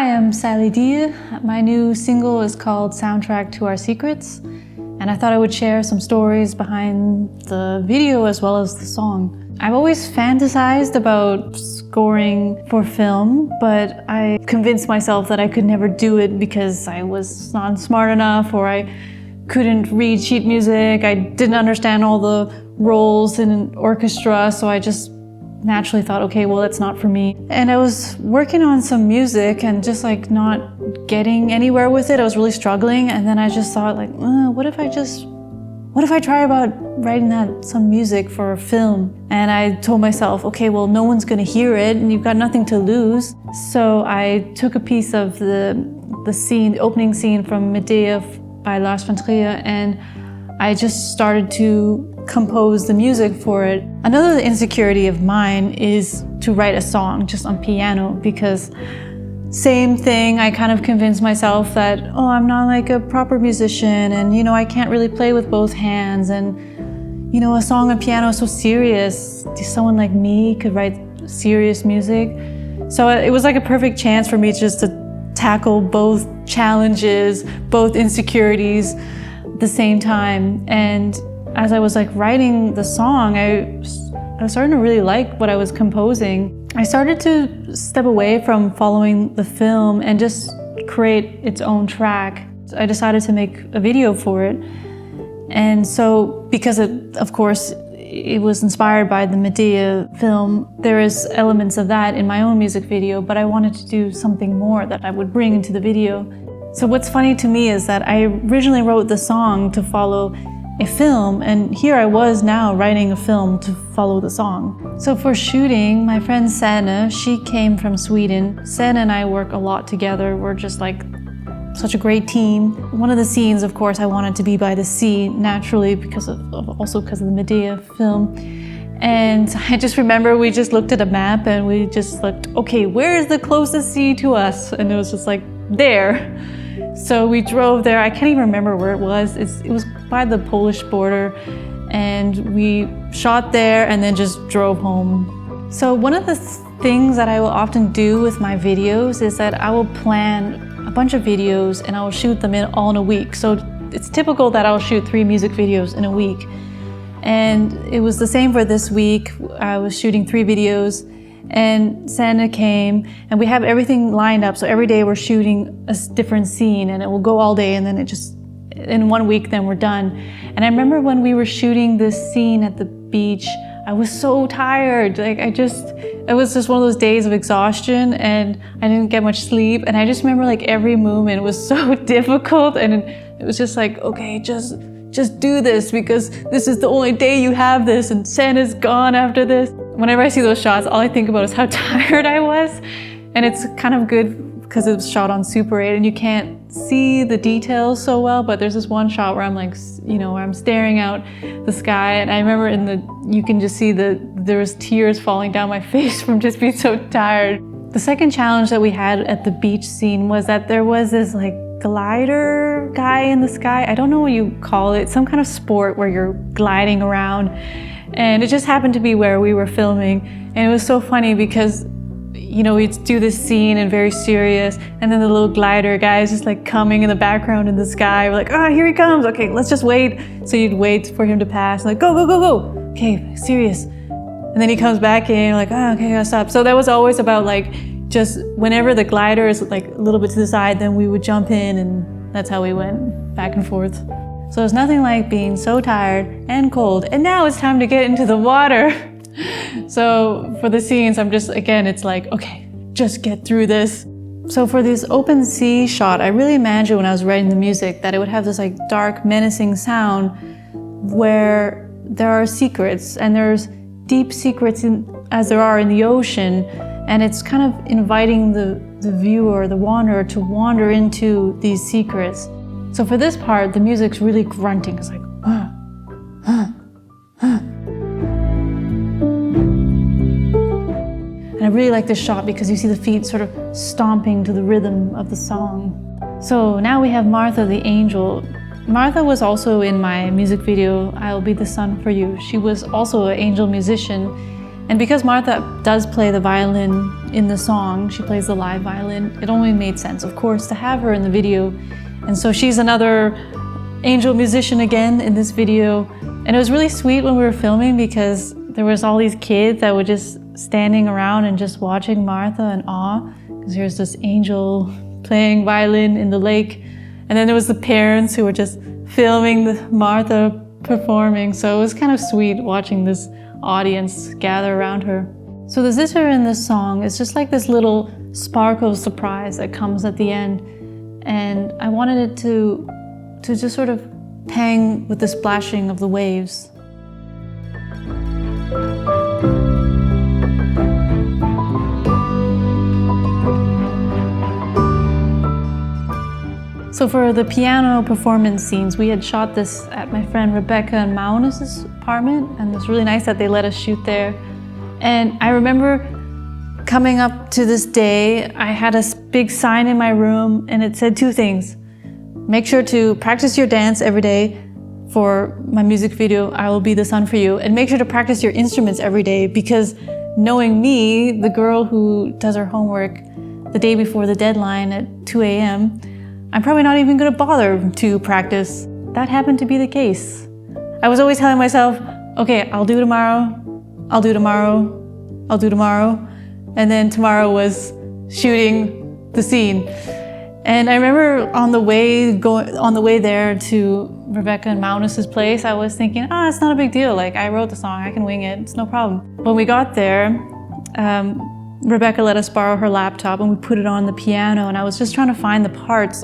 Hi, I'm Sally Dige. My new single is called Soundtrack to Our Secrets, and I thought I would share some stories behind the video as well as the song. I've always fantasized about scoring for film, but I convinced myself that I could never do it because I was not smart enough, or I couldn't read sheet music. I didn't understand all the roles in an orchestra, so I just naturally thought, okay, well, that's not for me. And I was working on some music and just like not getting anywhere with it. I was really struggling, and then I just thought like, what if I try about writing some music for a film? And I told myself, okay, well, no one's gonna hear it and you've got nothing to lose. So I took a piece of the opening scene from Dige by Lars von Trier, and I just started to compose the music for it. Another insecurity of mine is to write a song just on piano, because same thing, I kind of convinced myself that, oh, I'm not like a proper musician, and I can't really play with both hands, and a song on piano is so serious. Someone like me could write serious music. So it was like a perfect chance for me just to tackle both challenges, both insecurities at the same time. And as I was like writing the song, I was starting to really like what I was composing. I started to step away from following the film and just create its own track. I decided to make a video for it. And so, because of course, it was inspired by the Medea film, there is elements of that in my own music video, but I wanted to do something more that I would bring into the video. So what's funny to me is that I originally wrote the song to follow a film, and here I was now writing a film to follow the song. So for shooting, my friend Sanna, she came from Sweden. Sanna and I work a lot together. We're just like such a great team. One of the scenes, of course, I wanted to be by the sea naturally because of the Medea film. And I just remember we just looked at a map and we just looked, okay, where is the closest sea to us? And it was just like, there. So we drove there. I can't even remember where it was. It was by the Polish border, and we shot there and then just drove home. So one of the things that I will often do with my videos is that I will plan a bunch of videos and I will shoot them all in a week. So it's typical that I'll shoot 3 music videos in a week. And it was the same for this week. I was shooting 3 videos. And Santa came, and we have everything lined up. So every day we're shooting a different scene, and it will go all day, and then in 1 week, then we're done. And I remember when we were shooting this scene at the beach, I was so tired. It was just one of those days of exhaustion, and I didn't get much sleep. And I just remember like every movement was so difficult, and it was just like, okay, just do this, because this is the only day you have this, and Santa's gone after this. Whenever I see those shots, all I think about is how tired I was. And it's kind of good because it was shot on Super 8 and you can't see the details so well, but there's this one shot where I'm like, where I'm staring out the sky, and I remember you can just see there was tears falling down my face from just being so tired. The second challenge that we had at the beach scene was that there was this like glider guy in the sky. I don't know what you call it, some kind of sport where you're gliding around. And it just happened to be where we were filming. And it was so funny because, we'd do this scene and very serious, and then the little glider guy is just like coming in the background in the sky. We're like, oh, here he comes. Okay, let's just wait. So you'd wait for him to pass, like, go, go, go, go. Okay, serious. And then he comes back in, you're like, oh, okay, I gotta stop. So that was always about like, just whenever the glider is like a little bit to the side, then we would jump in, and that's how we went back and forth. So there's nothing like being so tired and cold, and now it's time to get into the water. So for the scenes, it's like, okay, just get through this. So for this open sea shot, I really imagined when I was writing the music that it would have this like dark, menacing sound where there are secrets, and there's deep secrets as there are in the ocean. And it's kind of inviting the viewer, the wanderer, to wander into these secrets. So for this part, the music's really grunting. It's like, And I really like this shot because you see the feet sort of stomping to the rhythm of the song. So now we have Martha the angel. Martha was also in my music video, I'll Be the Sun for You. She was also an angel musician. And because Martha does play the violin in the song, she plays the live violin, it only made sense, of course, to have her in the video. And so she's another angel musician again in this video. And it was really sweet when we were filming because there was all these kids that were just standing around and just watching Martha in awe, because here's this angel playing violin in the lake. And then there was the parents who were just filming Martha performing. So it was kind of sweet watching this audience gather around her. So the zither in this song is just like this little sparkle surprise that comes at the end. And I wanted it to just sort of hang with the splashing of the waves. So for the piano performance scenes, we had shot this at my friend Rebecca and Maunis's apartment, and it was really nice that they let us shoot there. And I remember coming up to this day, I had a big sign in my room and it said two things. Make sure to practice your dance every day for my music video, I Will Be the Sun for You, and make sure to practice your instruments every day, because knowing me, the girl who does her homework the day before the deadline at 2 a.m., I'm probably not even gonna bother to practice. That happened to be the case. I was always telling myself, okay, I'll do tomorrow, I'll do tomorrow, I'll do tomorrow. And then tomorrow was shooting the scene. And I remember on the way there to Rebecca and Maunis's place, I was thinking, it's not a big deal. Like, I wrote the song, I can wing it, it's no problem. When we got there, Rebecca let us borrow her laptop and we put it on the piano, and I was just trying to find the parts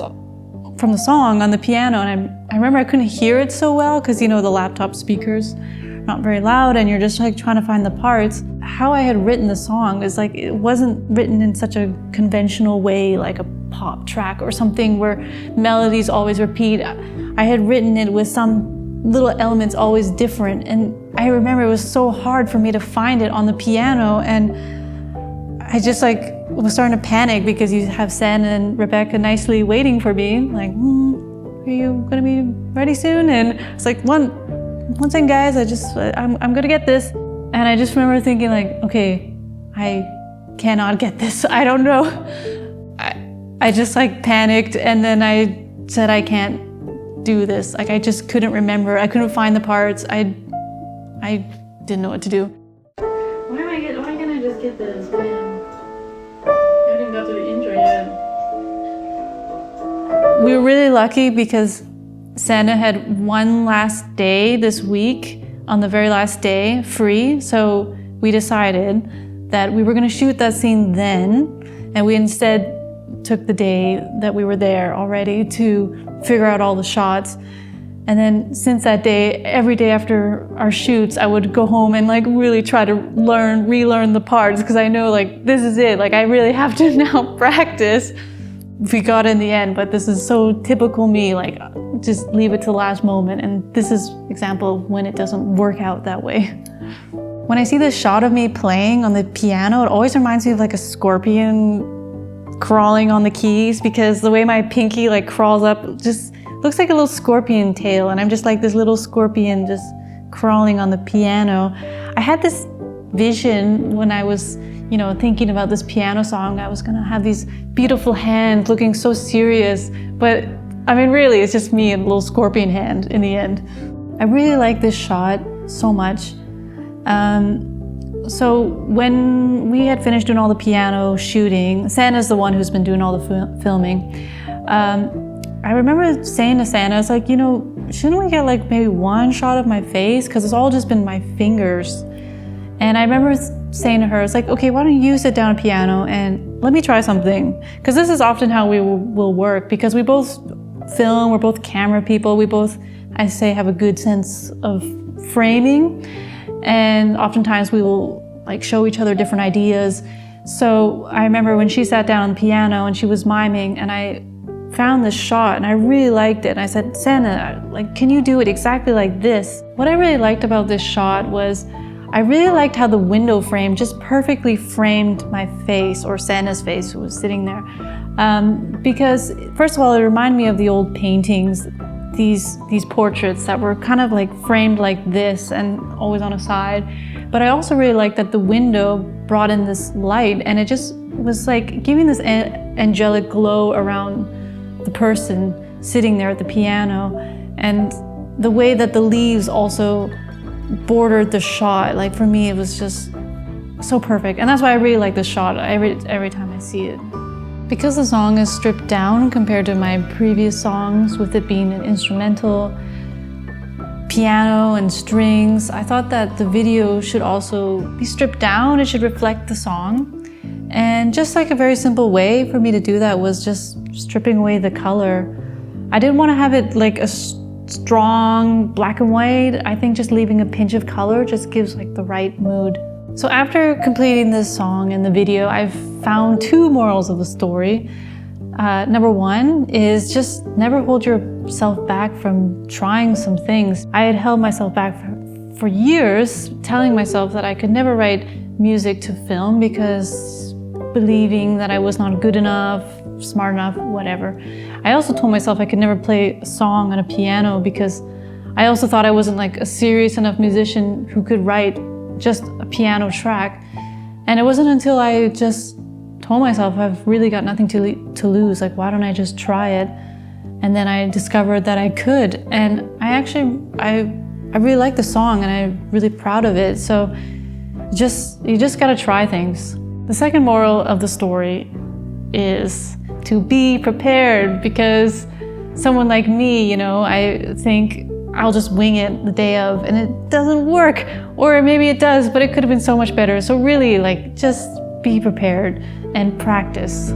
from the song on the piano, and I remember I couldn't hear it so well because, you know, the laptop speakers are not very loud and you're just like trying to find the parts. How I had written the song is like, it wasn't written in such a conventional way, like a pop track or something where melodies always repeat. I had written it with some little elements always different, and I remember it was so hard for me to find it on the piano, and I just like was starting to panic because you have Sen and Rebecca nicely waiting for me, like, are you gonna be ready soon? And it's like, one second guys, I'm gonna get this. And I just remember thinking like, okay, I cannot get this, I don't know. I just like panicked, and then I said I can't do this. Like, I just couldn't remember, I couldn't find the parts, I didn't know what to do. Why am I gonna just get this, man? I haven't got to the intro yet. We were really lucky because Santa had one last day this week, on the very last day, free. So we decided that we were gonna shoot that scene then, and we instead took the day that we were there already to figure out all the shots. And then since that day, every day after our shoots, I would go home and like really try to relearn the parts, because I know like this is it, like I really have to now practice. We got in the end, but this is so typical me, like just leave it to the last moment. And this is an example of when it doesn't work out that way. When I see this shot of me playing on the piano, it always reminds me of like a scorpion crawling on the keys, because the way my pinky like crawls up just looks like a little scorpion tail, and I'm just like this little scorpion just crawling on the piano. I had this vision when I was, you know, thinking about this piano song. I was gonna have these beautiful hands looking so serious, but I mean really it's just me and a little scorpion hand in the end. I really like this shot so much. So when we had finished doing all the piano shooting, Santa's the one who's been doing all the filming. I remember saying to Santa, I was like, you know, shouldn't we get like maybe one shot of my face? Because it's all just been my fingers. And I remember saying to her, it's like, okay, why don't you sit down at piano and let me try something? Because this is often how we will work, because we both film, we're both camera people, we both, I say, have a good sense of framing. And oftentimes we will like show each other different ideas. So I remember when she sat down on the piano and she was miming, and I found this shot and I really liked it. And I said, Santa, like, can you do it exactly like this? What I really liked about this shot was I really liked how the window frame just perfectly framed my face, or Santa's face, who was sitting there. Because first of all, it reminded me of the old paintings, these portraits that were kind of like framed like this and always on a side. But I also really liked that the window brought in this light, and it just was like giving this angelic glow around the person sitting there at the piano. And the way that the leaves also bordered the shot, like for me, it was just so perfect. And that's why I really like this shot every time I see it. Because the song is stripped down compared to my previous songs, with it being an instrumental, piano and strings, I thought that the video should also be stripped down. It should reflect the song. And just like a very simple way for me to do that was just stripping away the color. I didn't want to have it like a strong black and white. I think just leaving a pinch of color just gives like the right mood. So after completing this song and the video, I've found 2 morals of the story. Number 1 is just never hold yourself back from trying some things. I had held myself back for years, telling myself that I could never write music to film because believing that I was not good enough, smart enough, whatever. I also told myself I could never play a song on a piano because I also thought I wasn't like a serious enough musician who could write just a piano track. And it wasn't until I just told myself I've really got nothing to lose, like why don't I just try it? And then I discovered that I could, and I really like the song and I'm really proud of it. So you just gotta try things. The second moral of the story is to be prepared, because someone like me, you know, I think I'll just wing it the day of and it doesn't work, or maybe it does, but it could have been so much better. So really, like, just be prepared and practice.